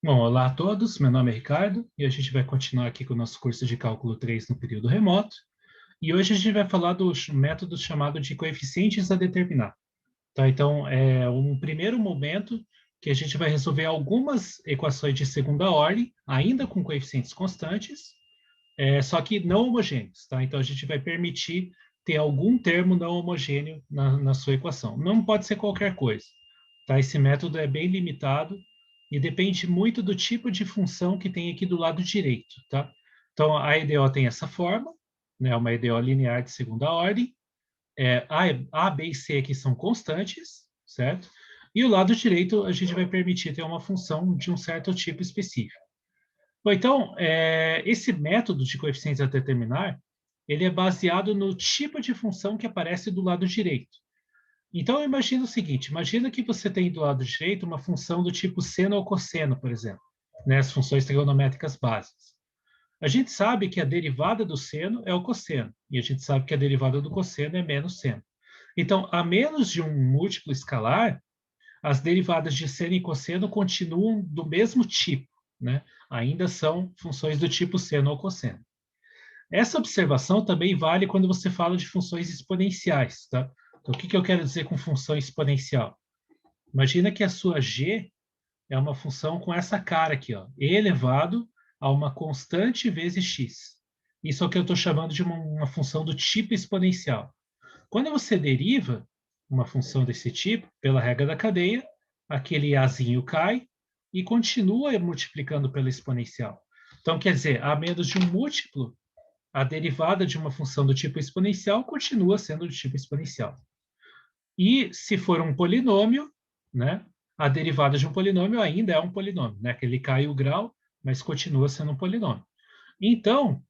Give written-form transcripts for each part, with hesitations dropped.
Bom, olá a todos, meu nome é Ricardo e a gente vai continuar aqui com o nosso curso de cálculo 3 no período remoto. E hoje a gente vai falar do método chamado de coeficientes a determinar. Tá? Então, é um primeiro momento que a gente vai resolver algumas equações de segunda ordem, ainda com coeficientes constantes, só que não homogêneos. Tá? Então, a gente vai permitir ter algum termo não homogêneo na sua equação. Não pode ser qualquer coisa. Tá? Esse método é bem limitado e depende muito do tipo de função que tem aqui do lado direito. Tá? Então, a EDO tem essa forma, né? Uma EDO linear de segunda ordem. A, B e C aqui são constantes, certo? E o lado direito a gente vai permitir ter uma função de um certo tipo específico. Bom, então, esse método de coeficientes a determinar, ele é baseado no tipo de função que aparece do lado direito. Então, imagina o seguinte, imagina que você tem do lado direito uma função do tipo seno ou cosseno, por exemplo, né, as funções trigonométricas básicas. A gente sabe que a derivada do seno é o cosseno, e a gente sabe que a derivada do cosseno é menos seno. Então, a menos de um múltiplo escalar, as derivadas de seno e cosseno continuam do mesmo tipo, né? Ainda são funções do tipo seno ou cosseno. Essa observação também vale quando você fala de funções exponenciais, tá? Então, o que eu quero dizer com função exponencial? Imagina que a sua g é uma função com essa cara aqui, ó, e elevado a uma constante vezes x. Isso é o que eu estou chamando de uma função do tipo exponencial. Quando você deriva uma função desse tipo, pela regra da cadeia, aquele azinho cai e continua multiplicando pela exponencial. Então, quer dizer, a menos de um múltiplo, a derivada de uma função do tipo exponencial continua sendo do tipo exponencial. E se for um polinômio, né, a derivada de um polinômio ainda é um polinômio, né, que ele cai o grau, mas continua sendo um polinômio. Então,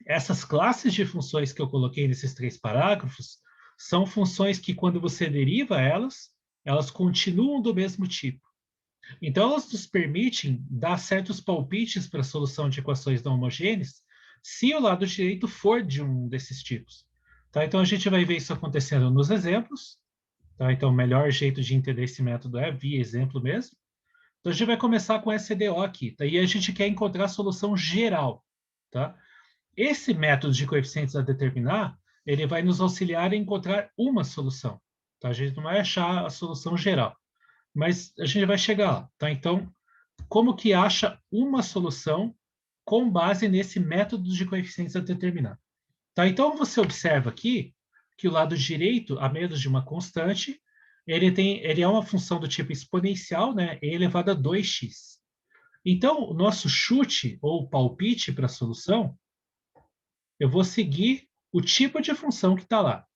essas classes de funções que eu coloquei nesses 3 parágrafos são funções que, quando você deriva elas, elas continuam do mesmo tipo. Então, elas nos permitem dar certos palpites para a solução de equações não homogêneas, se o lado direito for de um desses tipos. Tá? Então, a gente vai ver isso acontecendo nos exemplos. Tá? Então, o melhor jeito de entender esse método é via exemplo mesmo. Então, a gente vai começar com SDO aqui. Tá? E a gente quer encontrar a solução geral. Tá? Esse método de coeficientes a determinar, ele vai nos auxiliar a encontrar uma solução. Tá? A gente não vai achar a solução geral, mas a gente vai chegar lá. Tá? Então, como que acha uma solução com base nesse método de coeficientes a determinar? Tá? Então, você observa aqui que o lado direito, a menos de uma constante, ele é uma função do tipo exponencial, né, e elevado a 2x. Então, o nosso chute ou palpite para a solução, eu vou seguir o tipo de função que está lá.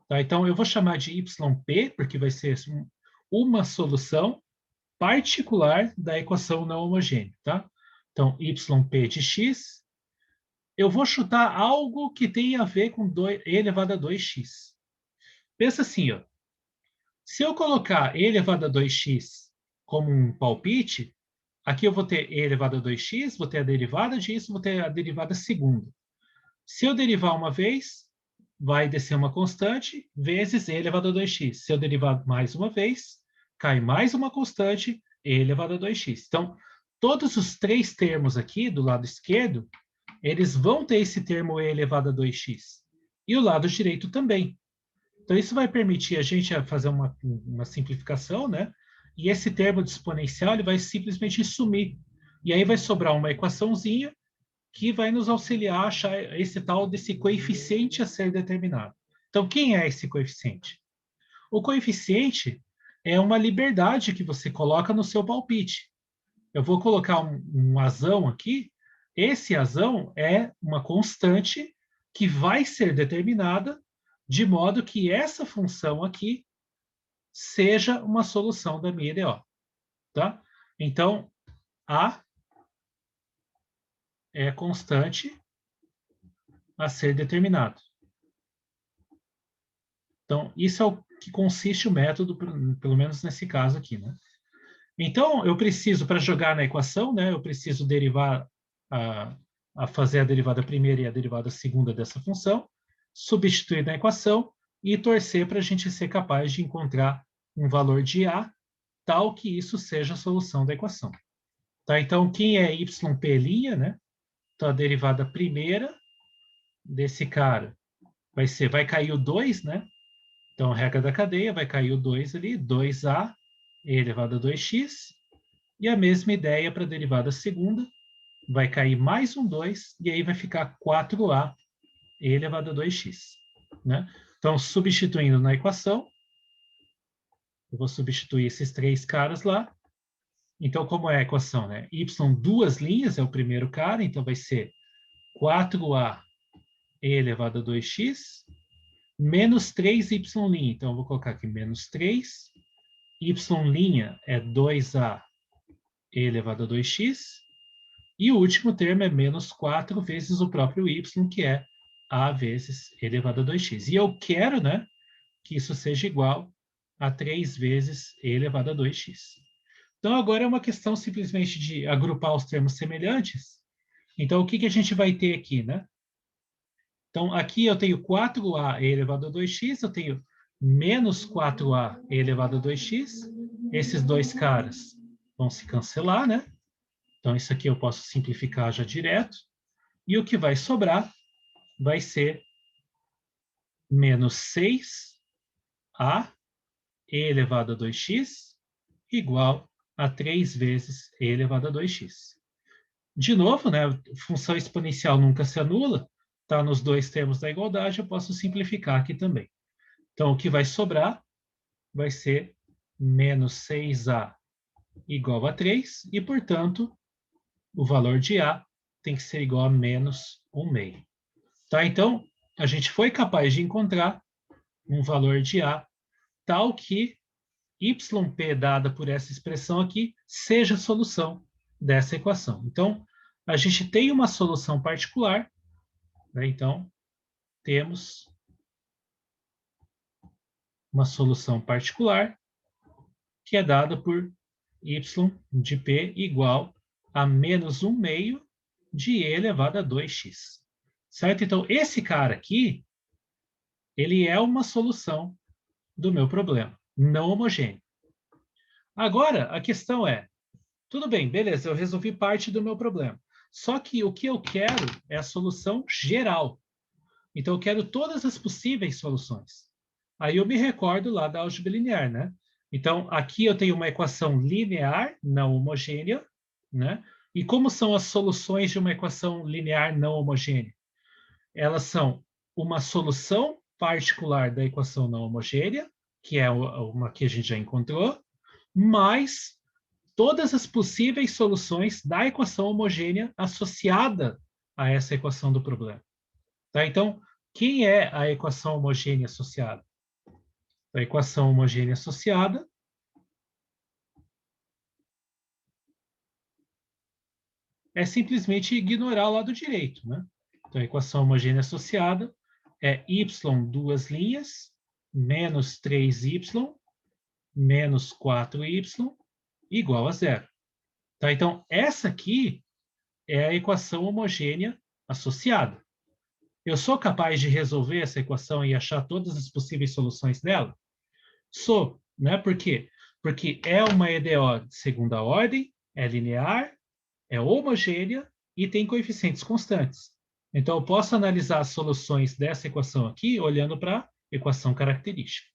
Tá? Então, eu vou chamar de YP, porque vai ser uma solução particular da equação não homogênea. Tá? Então, YP de x, eu vou chutar algo que tenha a ver com e elevado a 2x. Pensa assim, ó, se eu colocar e elevado a 2x como um palpite, aqui eu vou ter e elevado a 2x, vou ter a derivada disso, vou ter a derivada segunda. Se eu derivar uma vez, vai descer uma constante, vezes e elevado a 2x. Se eu derivar mais uma vez, cai mais uma constante, e elevado a 2x. Então, todos os 3 termos aqui do lado esquerdo, eles vão ter esse termo e elevado a 2x. E o lado direito também. Então, isso vai permitir a gente fazer uma simplificação, né? E esse termo de exponencial ele vai simplesmente sumir. E aí vai sobrar uma equaçãozinha que vai nos auxiliar a achar esse tal desse coeficiente a ser determinado. Então, quem é esse coeficiente? O coeficiente é uma liberdade que você coloca no seu palpite. Eu vou colocar um azão aqui. Esse azão é uma constante que vai ser determinada de modo que essa função aqui seja uma solução da minha EDO. Tá? Então, A é constante a ser determinado. Então, isso é o que consiste o método, pelo menos nesse caso aqui, né? Então, eu preciso, para jogar na equação, né, eu preciso derivar a fazer a derivada primeira e a derivada segunda dessa função, substituir na equação e torcer para a gente ser capaz de encontrar um valor de A tal que isso seja a solução da equação. Tá? Então, quem é YP', né? Então, a derivada primeira desse cara vai cair o 2, né? Então, regra da cadeia, vai cair o 2 ali, 2A e elevado a 2x. E a mesma ideia para a derivada segunda, vai cair mais um 2, e aí vai ficar 4A e elevado a 2x. Né? Então, substituindo na equação, eu vou substituir esses três caras lá. Então, como é a equação? Né? Y duas linhas é o primeiro cara, então vai ser 4A e elevado a 2x, menos 3y'. Então, eu vou colocar aqui menos 3. Y' é 2A e elevado a 2x. E o último termo é menos 4 vezes o próprio y, que é a vezes e elevado a 2x. E eu quero, né, que isso seja igual a 3 vezes e elevado a 2x. Então, agora é uma questão simplesmente de agrupar os termos semelhantes. Então, o que, que a gente vai ter aqui, né? Então, aqui eu tenho 4A e elevado a 2x, eu tenho menos 4A e elevado a 2x. Esses dois caras vão se cancelar, né? Então, isso aqui eu posso simplificar já direto. E o que vai sobrar vai ser menos 6A e elevado a 2x igual a 3 vezes e elevado a 2x. De novo, né, função exponencial nunca se anula, está nos dois termos da igualdade, eu posso simplificar aqui também. Então, o que vai sobrar vai ser menos 6A igual a 3, e, portanto, o valor de A tem que ser igual a menos 1/2. Tá? Então, a gente foi capaz de encontrar um valor de A tal que YP dada por essa expressão aqui seja a solução dessa equação. Então, a gente tem uma solução particular, né? Então, temos uma solução particular que é dada por y de p igual a menos 1/2 de e elevado a 2x. Certo? Então, esse cara aqui, ele é uma solução do meu problema, não homogêneo. Agora, a questão é, tudo bem, beleza, eu resolvi parte do meu problema. Só que o que eu quero é a solução geral. Então, eu quero todas as possíveis soluções. Aí eu me recordo lá da álgebra linear, né? Então, aqui eu tenho uma equação linear não homogênea, né? E como são as soluções de uma equação linear não homogênea? Elas são uma solução particular da equação não homogênea, que é uma que a gente já encontrou, mais todas as possíveis soluções da equação homogênea associada a essa equação do problema. Tá? Então, quem é a equação homogênea associada? A equação homogênea associada é simplesmente ignorar o lado direito, né? Então, a equação homogênea associada é y duas linhas menos 3y menos 4y igual a zero. Tá? Então, essa aqui é a equação homogênea associada. Eu sou capaz de resolver essa equação e achar todas as possíveis soluções dela? Sou, né? Por quê? Porque é uma EDO de segunda ordem, é linear, é homogênea e tem coeficientes constantes. Então, eu posso analisar as soluções dessa equação aqui olhando para a equação característica.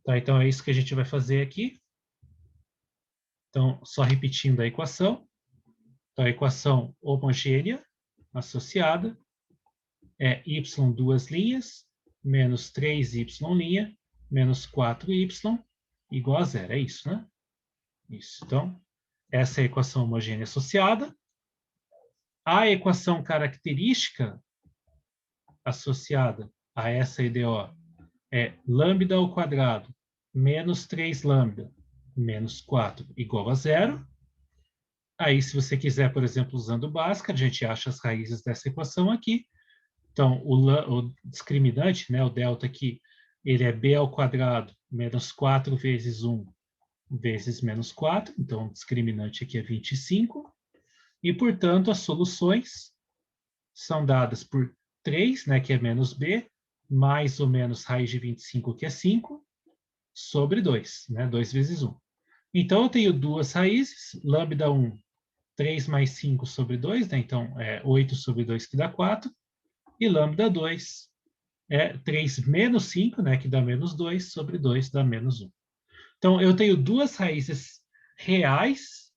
Tá? Então, é isso que a gente vai fazer aqui. Então, só repetindo a equação. Então, a equação homogênea associada é y duas linhas menos 3y' menos 4y igual a zero. É isso, né? Isso. Então, essa é a equação homogênea associada. A equação característica associada a essa EDO é lambda ao quadrado menos 3 lambda menos 4 igual a zero. Aí, se você quiser, por exemplo, usando Bhaskara, a gente acha as raízes dessa equação aqui. Então, o discriminante, né, o delta aqui, ele é b ao quadrado menos 4 vezes 1 vezes menos 4. Então, o discriminante aqui é 25. E, portanto, as soluções são dadas por 3, né, que é menos b, mais ou menos raiz de 25, que é 5, sobre 2, né, 2 vezes 1. Então, eu tenho duas raízes, lambda 1 3 mais 5 sobre 2, né? Então, é 8 sobre 2 que dá 4. E lambda 2 é 3 menos 5, né? Que dá menos 2 sobre 2 dá menos 1. Então, eu tenho duas raízes reais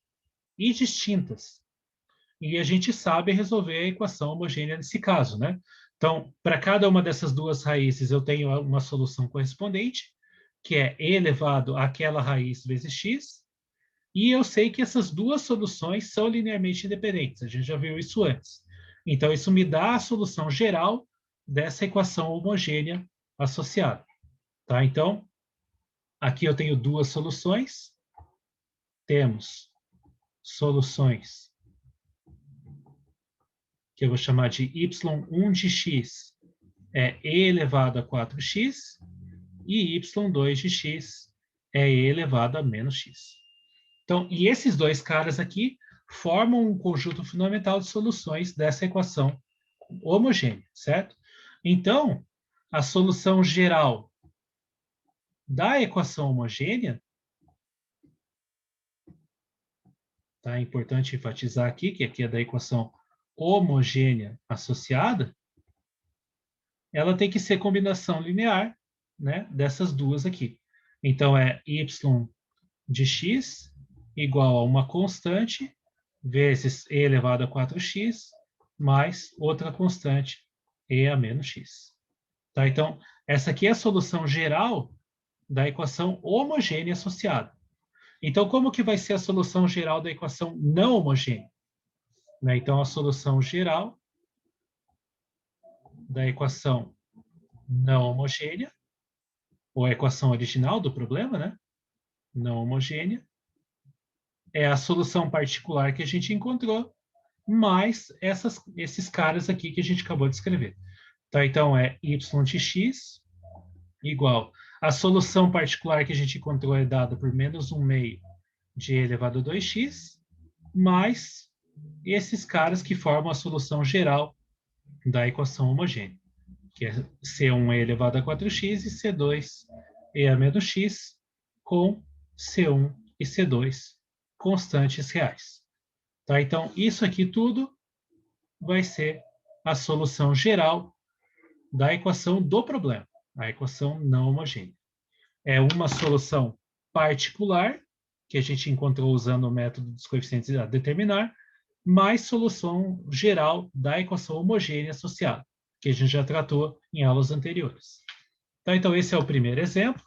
e distintas. E a gente sabe resolver a equação homogênea nesse caso, né? Então, para cada uma dessas duas raízes, eu tenho uma solução correspondente, que é e elevado àquela raiz vezes x, e eu sei que essas duas soluções são linearmente independentes. A gente já viu isso antes. Então, isso me dá a solução geral dessa equação homogênea associada. Tá? Então, aqui eu tenho duas soluções. Temos soluções que eu vou chamar de y1 de x é e elevado a 4x, e y2 de x é e elevado a menos x. Então, e esses dois caras aqui formam um conjunto fundamental de soluções dessa equação homogênea, certo? Então, a solução geral da equação homogênea, tá? É importante enfatizar aqui que aqui é da equação homogênea associada, ela tem que ser combinação linear, né, dessas duas aqui. Então, é y de x igual a uma constante vezes e elevado a 4x mais outra constante, e a menos x. Tá? Então, essa aqui é a solução geral da equação homogênea associada. Então, como que vai ser a solução geral da equação não homogênea? Né? Então, a solução geral da equação não homogênea, ou a equação original do problema, né? Não homogênea, é a solução particular que a gente encontrou, mais esses caras aqui que a gente acabou de escrever. Tá? Então, é y de x igual. A solução particular que a gente encontrou é dada por menos 1 meio de e elevado a 2x, mais esses caras que formam a solução geral da equação homogênea, que é C1 e elevado a 4x e C2 e a menos x, com C1 e C2 constantes reais. Tá? Então, isso aqui tudo vai ser a solução geral da equação do problema, a equação não homogênea. É uma solução particular, que a gente encontrou usando o método dos coeficientes a determinar, mais solução geral da equação homogênea associada, que a gente já tratou em aulas anteriores. Tá? Então, esse é o primeiro exemplo,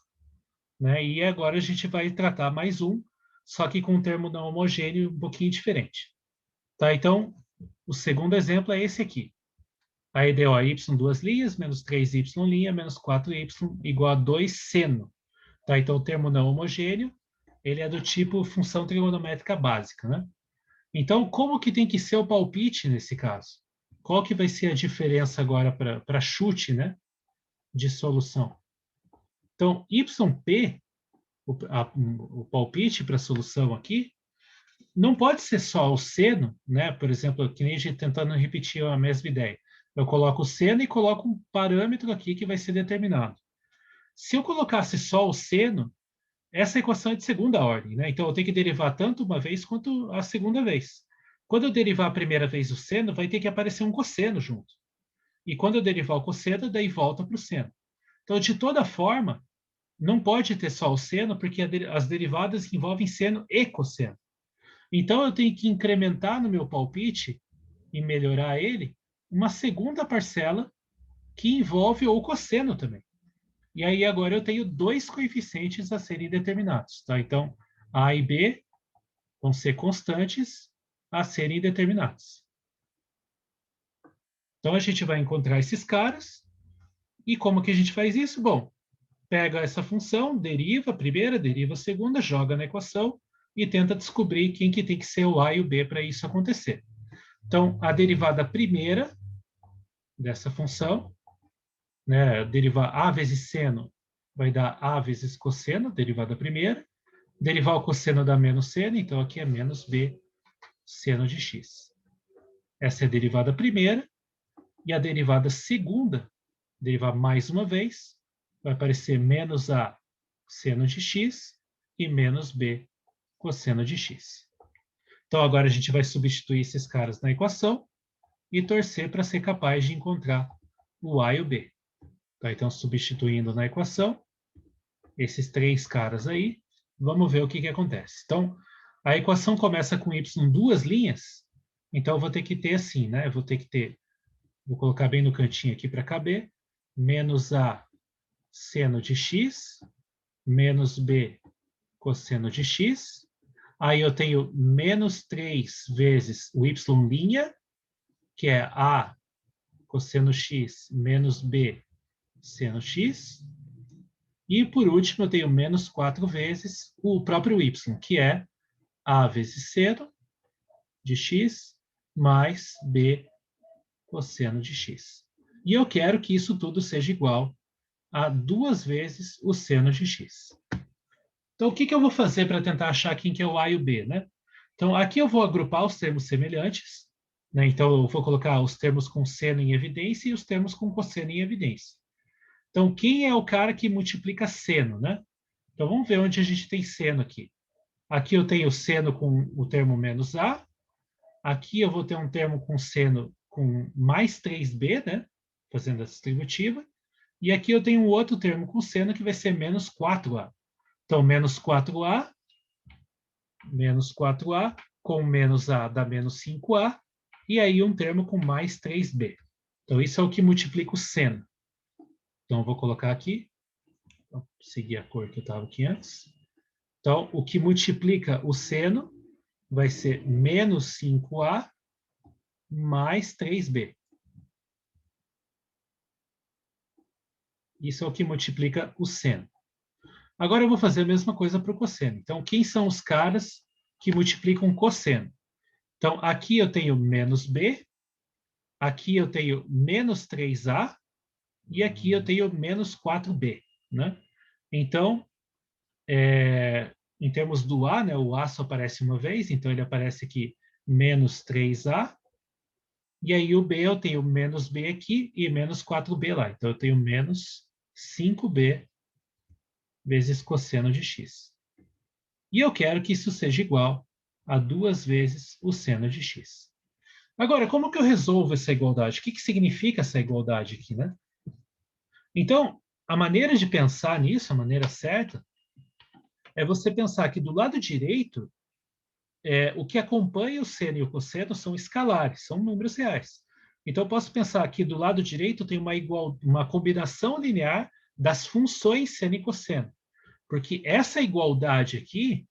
né? E agora a gente vai tratar mais um, só que com um termo não homogêneo um pouquinho diferente. Tá? Então, o segundo exemplo é esse aqui. A ideal é y duas linhas, menos 3y linha, menos 4y igual a 2 seno. Tá? Então, o termo não homogêneo, ele é do tipo função trigonométrica básica, né? Então, como que tem que ser o palpite nesse caso? Qual que vai ser a diferença agora para chute, né, de solução? Então, YP, o palpite para a solução aqui, não pode ser só o seno, né? Por exemplo, que nem a gente tentando repetir a mesma ideia. Eu coloco o seno e coloco um parâmetro aqui que vai ser determinado. Se eu colocasse só o seno, essa equação é de segunda ordem, né? Então eu tenho que derivar tanto uma vez quanto a segunda vez. Quando eu derivar a primeira vez o seno, vai ter que aparecer um cosseno junto. E quando eu derivar o cosseno, daí volta para o seno. Então, de toda forma, não pode ter só o seno, porque as derivadas envolvem seno e cosseno. Então, eu tenho que incrementar no meu palpite e melhorar ele uma segunda parcela que envolve o cosseno também. E aí agora eu tenho dois coeficientes a serem determinados. Tá? Então, A e B vão ser constantes a serem determinados. Então, a gente vai encontrar esses caras. E como que a gente faz isso? Bom, pega essa função, deriva a primeira, deriva a segunda, joga na equação e tenta descobrir quem que tem que ser o A e o B para isso acontecer. Então, a derivada primeira dessa função, né, derivar A vezes seno vai dar A vezes cosseno, derivada primeira. Derivar o cosseno dá menos seno, então aqui é menos B seno de x. Essa é a derivada primeira. E a derivada segunda, derivar mais uma vez, vai aparecer menos A seno de x e menos B cosseno de x. Então, agora a gente vai substituir esses caras na equação e torcer para ser capaz de encontrar o A e o B. Tá? Então, substituindo na equação, esses três caras aí, vamos ver o que acontece. Então, a equação começa com y duas linhas, então eu vou ter que ter assim, né? Eu vou ter que ter, vou colocar bem no cantinho aqui para caber, menos A seno de x, menos B cosseno de x. Aí eu tenho menos 3 vezes o y', que é A cosseno x menos B seno x. E, por último, eu tenho menos 4 vezes o próprio y, que é A vezes seno de x mais B cosseno de x. E eu quero que isso tudo seja igual a 2 vezes o seno de x. Então, o que eu vou fazer para tentar achar quem que é o A e o B, né? Então, aqui eu vou agrupar os termos semelhantes, né? Então, eu vou colocar os termos com seno em evidência e os termos com cosseno em evidência. Então, quem é o cara que multiplica seno, né? Então, vamos ver onde a gente tem seno aqui. Aqui eu tenho seno com o termo menos A. Aqui eu vou ter um termo com seno com mais 3B, né? Fazendo a distributiva. E aqui eu tenho um outro termo com seno que vai ser menos 4A. Então, menos 4A com menos A dá menos 5A. E aí um termo com mais 3B. Então, isso é o que multiplica o seno. Então, eu vou colocar aqui. Vou seguir a cor que eu estava aqui antes. Então, o que multiplica o seno vai ser menos 5A mais 3B. Isso é o que multiplica o seno. Agora eu vou fazer a mesma coisa para o cosseno. Então, quem são os caras que multiplicam cosseno? Então, aqui eu tenho menos B, aqui eu tenho menos 3A e aqui eu tenho menos 4B, né? Então, em termos do A, né, o A só aparece uma vez, então ele aparece aqui menos 3A, e aí o B eu tenho menos B aqui e menos 4B lá. Então eu tenho menos 5B vezes cosseno de x. E eu quero que isso seja igual a 2 vezes o seno de x. Agora, como que eu resolvo essa igualdade? O que significa essa igualdade aqui, né? Então, a maneira de pensar nisso, a maneira certa, é você pensar que do lado direito, o que acompanha o seno e o cosseno são escalares, são números reais. Então, eu posso pensar que do lado direito tem uma combinação linear das funções seno e cosseno. Porque essa igualdade aqui,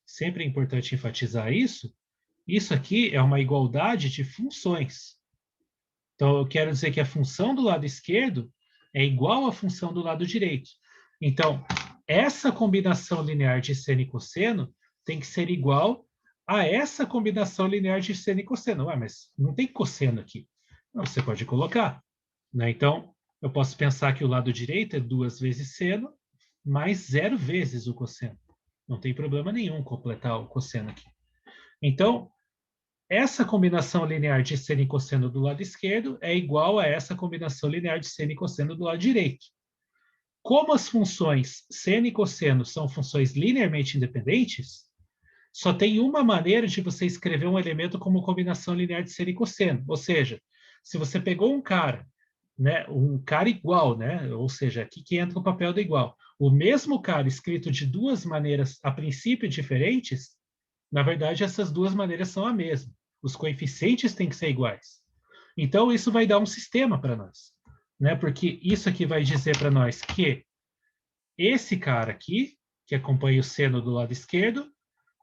sempre é importante enfatizar isso aqui é uma igualdade de funções. Então, eu quero dizer que a função do lado esquerdo é igual à função do lado direito. Então, essa combinação linear de seno e cosseno tem que ser igual a essa combinação linear de seno e cosseno. Ué, mas não tem cosseno aqui. Não, você pode colocar, né? Então, eu posso pensar que o lado direito é 2 vezes seno mais 0 vezes o cosseno. Não tem problema nenhum completar o cosseno aqui. Então, essa combinação linear de seno e cosseno do lado esquerdo é igual a essa combinação linear de seno e cosseno do lado direito. Como as funções seno e cosseno são funções linearmente independentes, só tem uma maneira de você escrever um elemento como combinação linear de seno e cosseno. Ou seja, se você pegou um cara, né, um cara igual, né, ou seja, aqui que entra o papel do igual, o mesmo cara escrito de duas maneiras a princípio diferentes, na verdade essas duas maneiras são a mesma. Os coeficientes têm que ser iguais. Então isso vai dar um sistema para nós, né? Porque isso aqui vai dizer para nós que esse cara aqui, que acompanha o seno do lado esquerdo,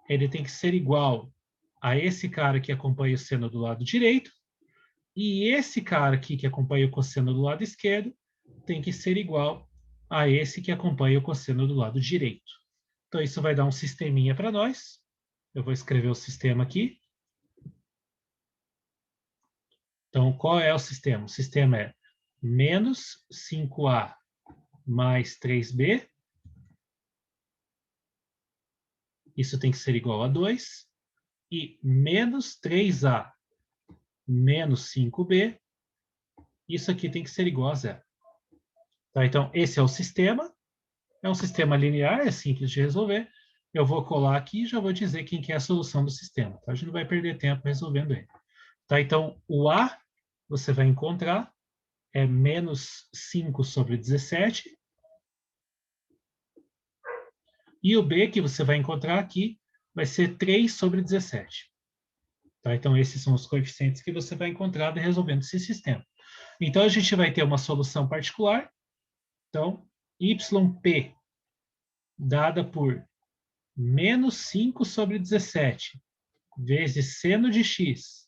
ele tem que ser igual a esse cara que acompanha o seno do lado direito, e esse cara aqui que acompanha o cosseno do lado esquerdo tem que ser igual a esse que acompanha o cosseno do lado direito. Então, isso vai dar um sisteminha para nós. Eu vou escrever o sistema aqui. Então, qual é o sistema? O sistema é menos 5A mais 3B. Isso tem que ser igual a 2. E menos 3A menos 5B. Isso aqui tem que ser igual a 0. Tá? Então, esse é o sistema. É um sistema linear, é simples de resolver. eu vou colar aqui e já vou dizer quem que é a solução do sistema. Tá? A gente não vai perder tempo resolvendo ele. Tá? Então, o A, você vai encontrar, é menos 5 sobre 17. E o B, que você vai encontrar aqui, vai ser 3 sobre 17. Tá? Então, esses são os coeficientes que você vai encontrar resolvendo esse sistema. Então, a gente vai ter uma solução particular. Então, YP, dada por menos 5 sobre 17, vezes seno de x,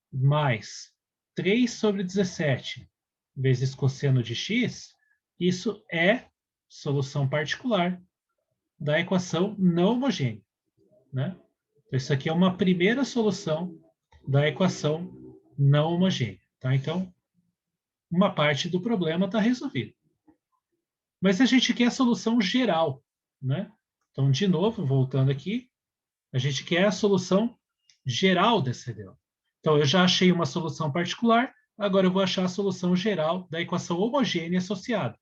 mais 3 sobre 17, vezes cosseno de x, isso é solução particular da equação não homogênea, né? Então, isso aqui é uma primeira solução da equação não homogênea, tá? Então, uma parte do problema está resolvida. Mas a gente quer a solução geral, né? Então, de novo, voltando aqui, a gente quer a solução geral dessa EDO. Então, eu já achei uma solução particular, agora eu vou achar a solução geral da equação homogênea associada,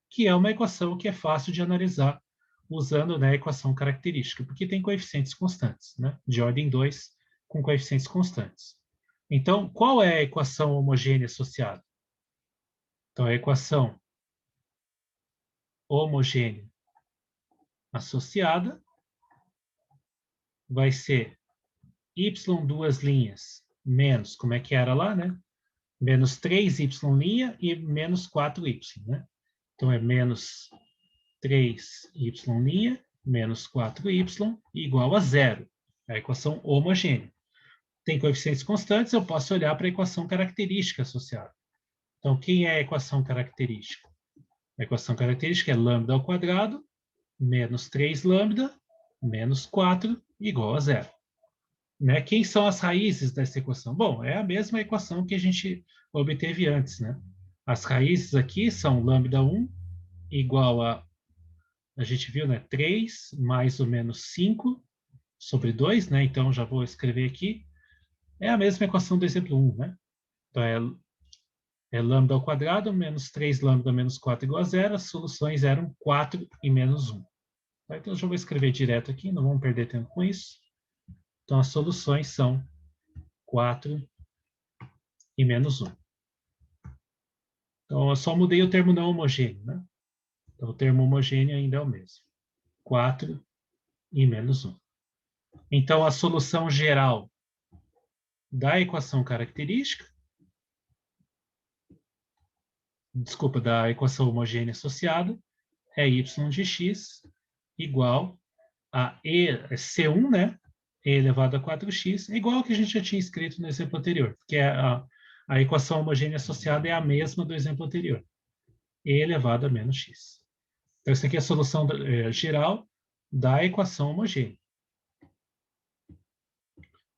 que é uma equação que é fácil de analisar usando, né, a equação característica, porque tem coeficientes constantes, né, de ordem 2 com coeficientes constantes. Então, qual é a equação homogênea associada? Então, a equação homogênea associada vai ser y duas linhas menos, como é que era lá, né? Menos 3y' e menos 4y, né? Então, é menos 3y' menos 4y igual a zero. É a equação homogênea. Tem coeficientes constantes, eu posso olhar para a equação característica associada. Então, quem é a equação característica? A equação característica é lambda ao quadrado menos 3 lambda menos 4 igual a zero. Né? Quem são as raízes dessa equação? Bom, é a mesma equação que a gente obteve antes, né? As raízes aqui são lambda 1 igual a gente viu, né? 3 mais ou menos 5 sobre 2, né? Então, já vou escrever aqui. É a mesma equação do exemplo 1, né? Então, é lambda ao quadrado menos 3 lambda menos 4 igual a zero. As soluções eram 4 e menos 1. Tá? Então, eu já vou escrever direto aqui, não vamos perder tempo com isso. Então, as soluções são 4 e menos 1. Então, eu só mudei o termo não homogêneo, né? Então, o termo homogêneo ainda é o mesmo. 4 e menos 1. Então, a solução geral da equação característica, desculpa, da equação homogênea associada, é y de x igual a C1, né? E elevado a 4x, igual ao que a gente já tinha escrito no exemplo anterior, que é a equação homogênea associada é a mesma do exemplo anterior. E elevado a menos x. Então, essa aqui é a solução geral da equação homogênea.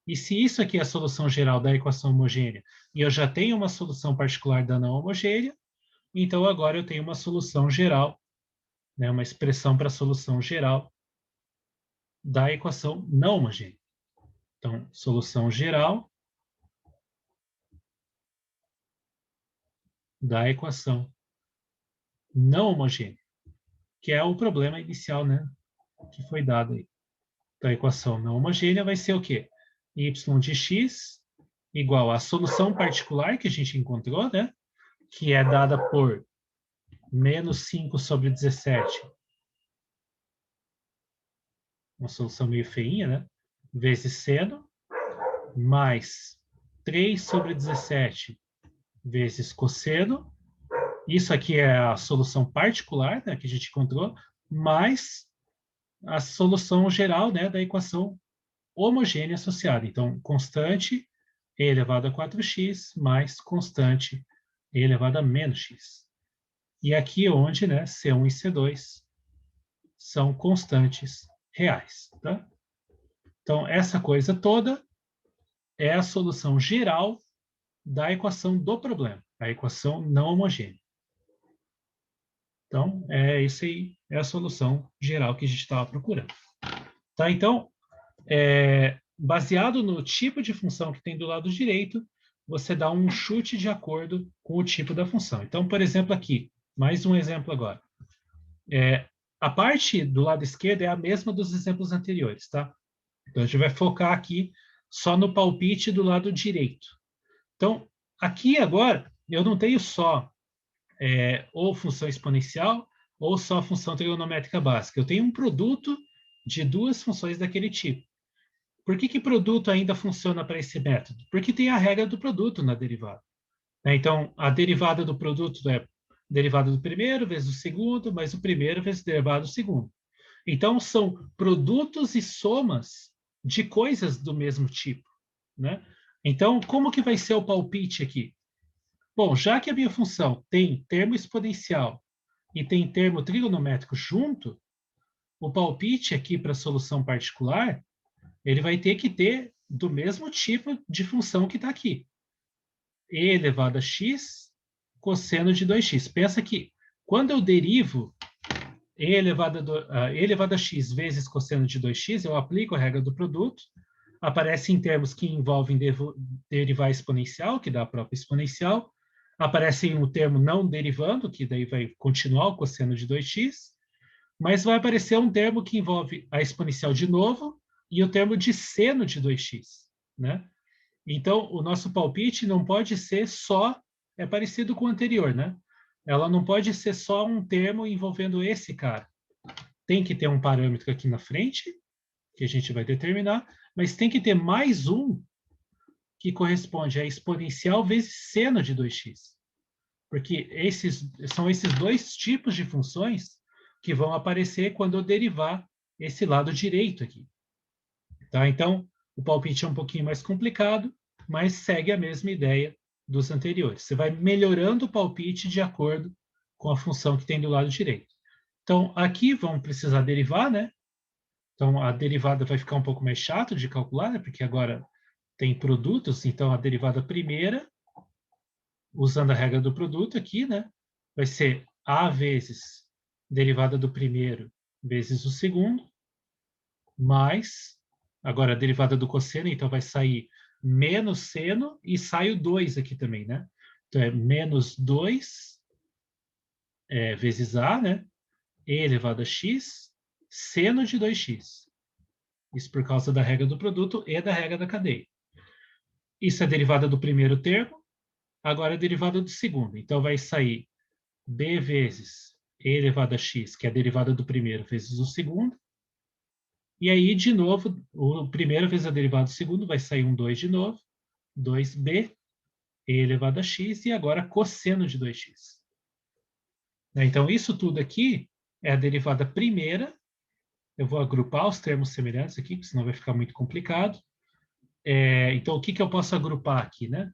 E se isso aqui é a solução geral da equação homogênea, e eu já tenho uma solução particular da não homogênea, então agora eu tenho uma solução geral, né, uma expressão para a solução geral da equação não homogênea. Então, solução geral da equação não homogênea, que é o problema inicial, né, que foi dado aí. Então, a equação não homogênea vai ser o quê? Y de x igual à solução particular que a gente encontrou, né, que é dada por menos 5 sobre 17, uma solução meio feinha, né, vezes seno, mais 3 sobre 17 vezes cosseno. Isso aqui é a solução particular, né, que a gente encontrou, mais a solução geral, né, da equação homogênea associada. Então, constante e elevado a 4x mais constante e elevado a menos x. E aqui onde, né, C1 e C2 são constantes reais. Tá? Então, essa coisa toda é a solução geral da equação do problema, a equação não homogênea. Então, isso aí é a solução geral que a gente estava procurando. Tá? Então, baseado no tipo de função que tem do lado direito, você dá um chute de acordo com o tipo da função. Então, por exemplo, aqui, mais um exemplo agora. A parte do lado esquerdo é a mesma dos exemplos anteriores, tá? Então, a gente vai focar aqui só no palpite do lado direito. Então, aqui agora, eu não tenho só ou função exponencial ou só função trigonométrica básica. Eu tenho um produto de duas funções daquele tipo. Por que produto ainda funciona para esse método? Porque tem a regra do produto na derivada. Então, a derivada do produto é derivada do primeiro vezes o segundo, mais o primeiro vezes o derivado do segundo. Então, são produtos e somas de coisas do mesmo tipo, né? Então, como que vai ser o palpite aqui? Bom, já que a minha função tem termo exponencial e tem termo trigonométrico junto, o palpite aqui para a solução particular, ele vai ter que ter do mesmo tipo de função que está aqui. E elevado a x cosseno de 2x. Pensa que quando eu derivo e elevado a x vezes cosseno de 2x, eu aplico a regra do produto, aparece em termos que envolvem derivar exponencial, que dá a própria exponencial, aparece em um termo não derivando, que daí vai continuar o cosseno de 2x, mas vai aparecer um termo que envolve a exponencial de novo e o termo de seno de 2x, né? Então, o nosso palpite não pode ser só, é parecido com o anterior, né? Ela não pode ser só um termo envolvendo esse cara. Tem que ter um parâmetro aqui na frente, que a gente vai determinar, mas tem que ter mais um que corresponde a exponencial vezes seno de 2x. Porque são esses dois tipos de funções que vão aparecer quando eu derivar esse lado direito aqui. Tá? Então, o palpite é um pouquinho mais complicado, mas segue a mesma ideia dos anteriores. Você vai melhorando o palpite de acordo com a função que tem do lado direito. Então, aqui vamos precisar derivar, né? Então, a derivada vai ficar um pouco mais chato de calcular, né? Porque agora tem produtos, então a derivada primeira, usando a regra do produto aqui, né? Vai ser a vezes derivada do primeiro vezes o segundo, mais, agora a derivada do cosseno, então vai sair menos seno e sai o 2 aqui também, né? Então é menos 2 vezes a, né? E elevado a x, seno de 2x. Isso por causa da regra do produto e da regra da cadeia. Isso é derivada do primeiro termo, agora é derivada do segundo. Então vai sair b vezes e elevado a x, que é a derivada do primeiro vezes o segundo. E aí, de novo, o primeiro vezes a derivada do segundo vai sair um 2 de novo, 2b e elevado a x, e agora cosseno de 2x. Então, isso tudo aqui é a derivada primeira. Eu vou agrupar os termos semelhantes aqui, porque senão vai ficar muito complicado. Então, o que eu posso agrupar aqui, né?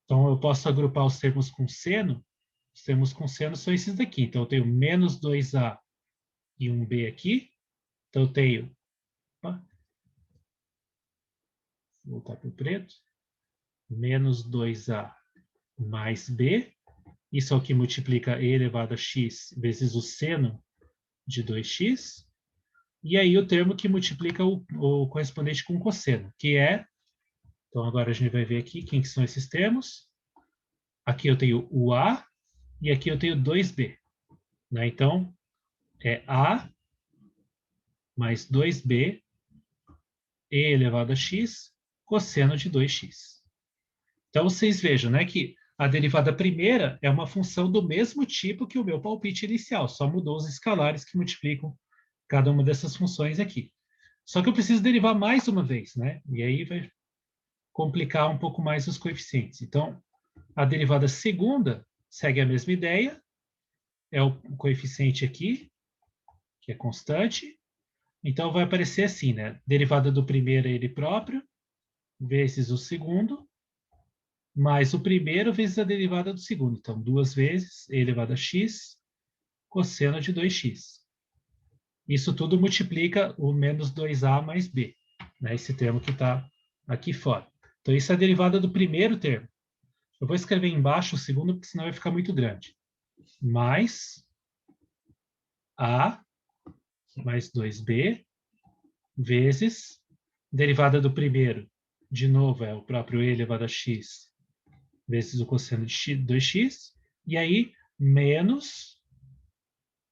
Então, eu posso agrupar os termos com seno. Os termos com seno são esses daqui. Então, eu tenho menos 2a e 1b aqui. Então, eu tenho... Opa, vou voltar para o preto. Menos 2a mais b. Isso é o que multiplica e elevado a x vezes o seno de 2x. E aí o termo que multiplica o correspondente com cosseno, que é... Então, agora a gente vai ver aqui quem que são esses termos. Aqui eu tenho o a e aqui eu tenho 2b. Né? Então, é a mais 2b e elevado a x cosseno de 2x. Então, vocês vejam, né, que a derivada primeira é uma função do mesmo tipo que o meu palpite inicial, só mudou os escalares que multiplicam cada uma dessas funções aqui. Só que eu preciso derivar mais uma vez, né? E aí vai complicar um pouco mais os coeficientes. Então, a derivada segunda segue a mesma ideia, é o coeficiente aqui, que é constante. Então, vai aparecer assim, né? Derivada do primeiro é ele próprio, vezes o segundo, mais o primeiro vezes a derivada do segundo. Então, duas vezes e elevado a x, cosseno de 2x. Isso tudo multiplica o menos 2a mais b, né? Esse termo que está aqui fora. Então, isso é a derivada do primeiro termo. Eu vou escrever embaixo o segundo, porque senão vai ficar muito grande. Mais a mais 2b vezes derivada do primeiro, de novo, é o próprio e elevado a x vezes o cosseno de 2x, e aí menos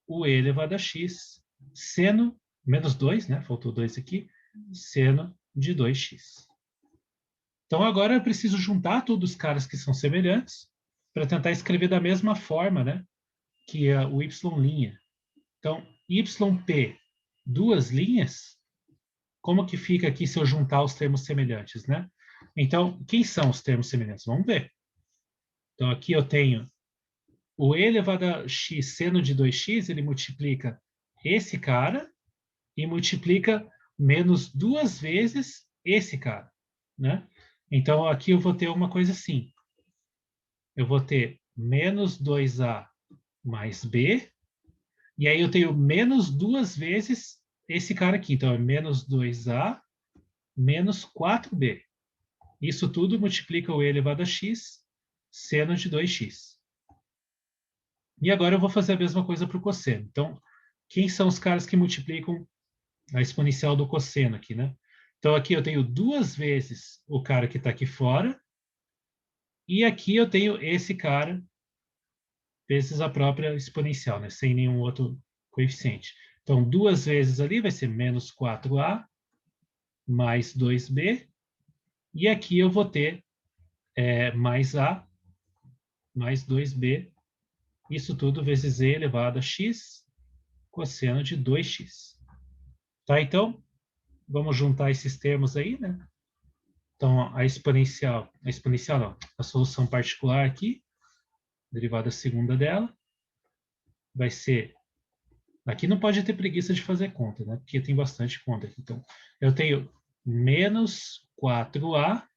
o e elevado a x seno, menos 2, né? Faltou 2 aqui, seno de 2x. Então, agora eu preciso juntar todos os caras que são semelhantes para tentar escrever da mesma forma, né? Que é o y'. Então, yp, duas linhas, como que fica aqui se eu juntar os termos semelhantes, né? Então, quem são os termos semelhantes? Vamos ver. Então, aqui eu tenho o e elevado a x seno de 2x, ele multiplica esse cara e multiplica menos duas vezes esse cara, né? Então, aqui eu vou ter uma coisa assim. Eu vou ter menos 2a mais b, e aí eu tenho menos duas vezes esse cara aqui. Então, é menos 2a menos 4b. Isso tudo multiplica o e elevado a x seno de 2x. E agora eu vou fazer a mesma coisa para o cosseno. Então, quem são os caras que multiplicam a exponencial do cosseno aqui, né? Então, aqui eu tenho duas vezes o cara que está aqui fora, e aqui eu tenho esse cara vezes a própria exponencial, né? Sem nenhum outro coeficiente. Então, duas vezes ali vai ser menos 4a mais 2b, e aqui eu vou ter mais a mais 2b, isso tudo vezes e elevado a x cosseno de 2x. Tá? Então, vamos juntar esses termos aí, né? Então, a exponencial não, a solução particular aqui, derivada segunda dela, vai ser... Aqui não pode ter preguiça de fazer conta, né? Porque tem bastante conta aqui. Então, eu tenho menos 4a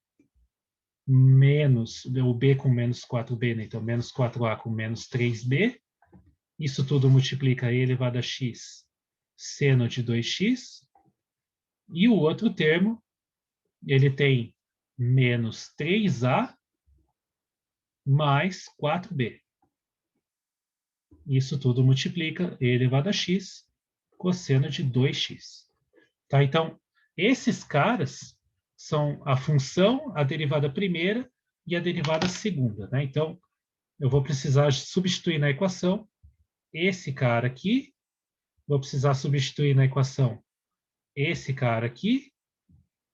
menos o b com menos 4b, né? Então, menos 4a com menos 3b. Isso tudo multiplica e elevado a x seno de 2x. E o outro termo, ele tem menos 3a mais 4b. Isso tudo multiplica e elevado a x cosseno de 2x. Tá? Então, esses caras são a função, a derivada primeira e a derivada segunda. Né? Então, eu vou precisar substituir na equação esse cara aqui, vou precisar substituir na equação esse cara aqui,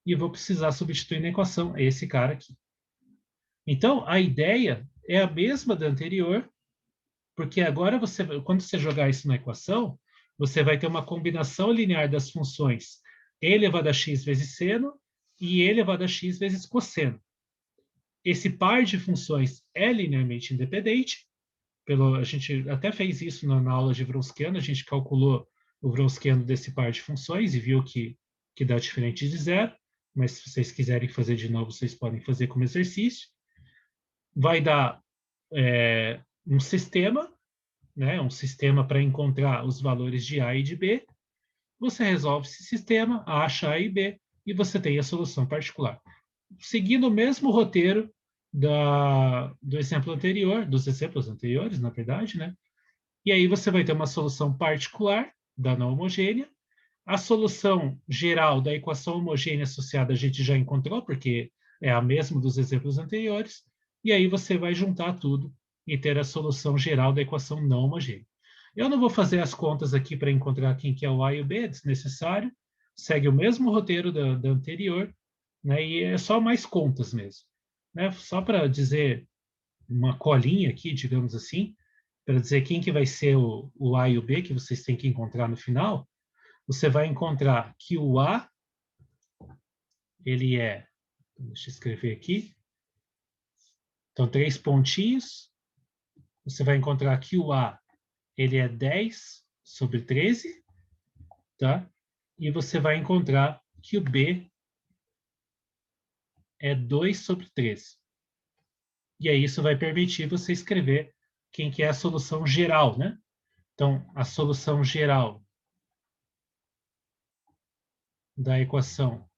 e vou precisar substituir na equação esse cara aqui. Então, a ideia é a mesma da anterior, porque agora, quando você jogar isso na equação, você vai ter uma combinação linear das funções e elevado a x vezes seno e e elevado a x vezes cosseno. Esse par de funções é linearmente independente. A gente até fez isso na aula de Wronskiano, a gente calculou o Wronskiano desse par de funções e viu que dá diferente de zero, mas se vocês quiserem fazer de novo, vocês podem fazer como exercício. Vai dar um sistema, né, um sistema para encontrar os valores de A e de B. Você resolve esse sistema, acha A e B, e você tem a solução particular. Seguindo o mesmo roteiro do exemplo anterior, dos exemplos anteriores, na verdade, né? E aí você vai ter uma solução particular da não homogênea. A solução geral da equação homogênea associada a gente já encontrou, porque é a mesma dos exemplos anteriores. E aí você vai juntar tudo e ter a solução geral da equação não homogênea. Eu não vou fazer as contas aqui para encontrar quem que é o A e o B, é desnecessário. Segue o mesmo roteiro da anterior, né? E é só mais contas mesmo. Né? Só para dizer uma colinha aqui, digamos assim, para dizer quem que vai ser o A e o B que vocês têm que encontrar no final, você vai encontrar que o A, ele é... Deixa eu escrever aqui. Então, 3 pontinhos. Você vai encontrar que o A, ele é 10 sobre 13, tá? E você vai encontrar que o B é 2 sobre 13. E aí isso vai permitir você escrever quem que é a solução geral, né? Então, a solução geral da equação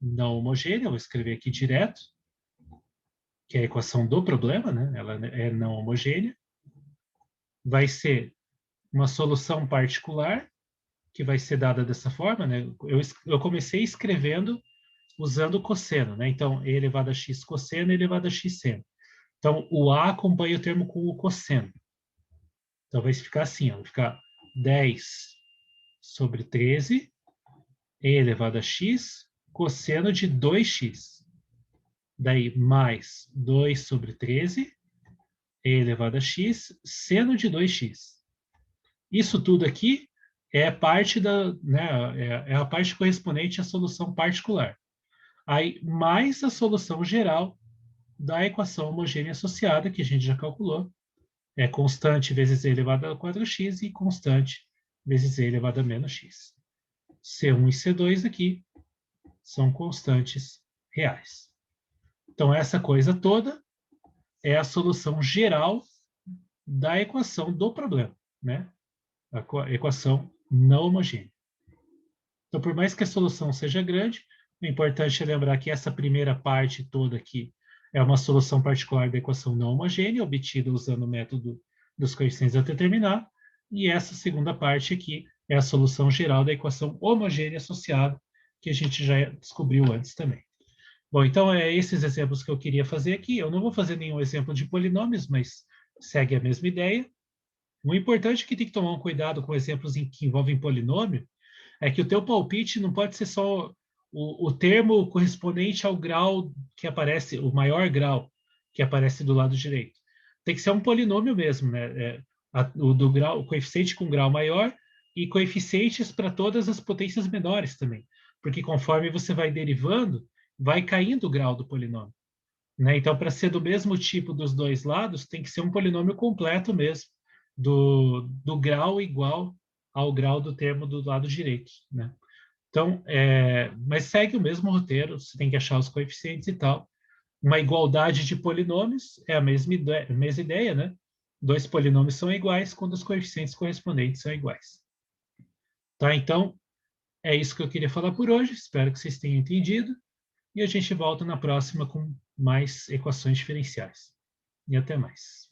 não homogênea, vou escrever aqui direto, que é a equação do problema, né? Ela é não homogênea. Vai ser uma solução particular, que vai ser dada dessa forma, né? Eu comecei escrevendo usando o cosseno, né? Então, e elevado a x cosseno, e elevado a x seno. Então, o A acompanha o termo com o cosseno. Então, vai ficar assim, ó, vai ficar 10 sobre 13 e elevado a x, cosseno de 2x. Daí, mais 2 sobre 13 e elevado a x, seno de 2x. Isso tudo aqui é parte é a parte correspondente à solução particular. Aí, mais a solução geral da equação homogênea associada, que a gente já calculou, é constante vezes e elevado a 4x e constante vezes e elevado a menos x. C1 e C2 aqui são constantes reais. Então, essa coisa toda é a solução geral da equação do problema, né? A equação não homogênea. Então, por mais que a solução seja grande, é importante lembrar que essa primeira parte toda aqui é uma solução particular da equação não homogênea, obtida usando o método dos coeficientes a determinar, e essa segunda parte aqui é a solução geral da equação homogênea associada, que a gente já descobriu antes também. Bom, então, esses exemplos que eu queria fazer aqui. Eu não vou fazer nenhum exemplo de polinômios, mas segue a mesma ideia. O importante é que tem que tomar um cuidado com exemplos que envolvem polinômio, é que o teu palpite não pode ser só o termo correspondente ao grau que aparece, o maior grau que aparece do lado direito. Tem que ser um polinômio mesmo, né? O coeficiente com grau maior e coeficientes para todas as potências menores também. Porque conforme você vai derivando, vai caindo o grau do polinômio. Né? Então, para ser do mesmo tipo dos dois lados, tem que ser um polinômio completo mesmo, do grau igual ao grau do termo do lado direito. Né? Então, mas segue o mesmo roteiro, você tem que achar os coeficientes e tal. Uma igualdade de polinômios é a mesma ideia, né? Dois polinômios são iguais quando os coeficientes correspondentes são iguais. Tá? Então, é isso que eu queria falar por hoje. Espero que vocês tenham entendido. E a gente volta na próxima com mais equações diferenciais. E até mais.